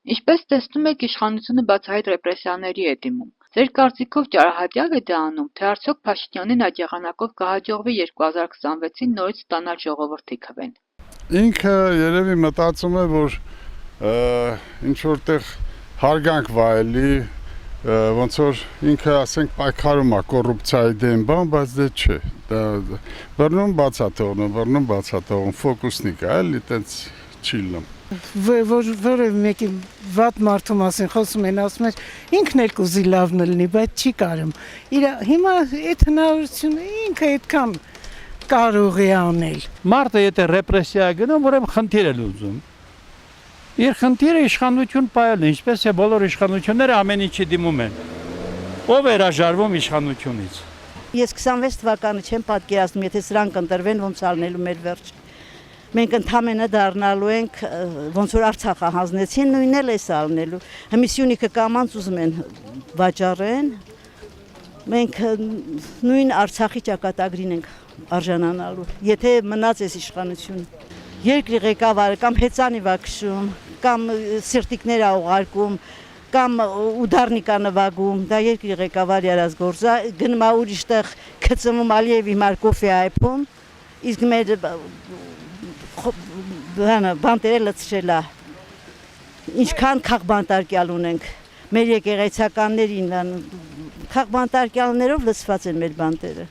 Ինչպես տեսնում եք, իշխանությունը բացահայտ ռեպրեսիաների է դիմում։ Ձեր կարծիքով ճարահատյալ է դա անում, թե արդյոք Փաշինյանին այդ եղանակով կհաջողվի 2026-ին նորից ստանալ ժողովրդի քվեն։ Ինքը երևի մտածում է, որ ինչ որտեղ հարգանք վայելի, ոնց որ ինքը ասենք պայքարում է կոռուպցիայի դեմ, բայց դե չէ։ Դա բռնում բացաթողնում, ֆոկուսնիկ է, էլի տենց չի լում։ Որևէ մեկի վատ մարդու մասին խոսում են, ասում են ինքն էլ կուզի լավն լինի, բայց չի կարում։ Հիմա այդ հնարավորությունը ինքը այդքան կարող է անել։ Մարդը եթե ռեպրեսիա գնում, ուրեմն խնդիր է լուծում։ Իր խնդիրը իշխանություն պահելն է, ինչպես է բոլոր իշխանությունները ամեն ինչի դիմում են։ Ով է հրաժարվում իշխանությունից։ Ես 26 թվականը չեմ պատկերացնում, եթե սրանք ընտրվեն, ոնց ալնելու մեր վերջ։ Մենք ընդհանրապես դառնալու ենք, ոնց որ Արցախը հանձնեցին, նույնն էլ էս ալնելու։ Հիմա Սյունիքը կամանց ուզում են վաճառեն։ Մենք նույն Արցախի ճակատագրին ենք արժանանալու, եթե մնաց այս իշխանությունը։ Երկրի ղեկավարը կամ հեծանիվ է քշում, կամ սիրտիկներ է ուղարկում, կամ ուդարնիկ է նվագում, դա երկրի ղեկավարի արած գործ է, գնում է ուրիշտեղ քծվում Ալիևի համար կոֆե այփում, իսկ մեր բանտերը լցրել է, ինչքան քաղբանտարկյալ ունենք, մեր եկեղեցականներին, քաղբանտարկյալներով լցված են մեր բանտերը։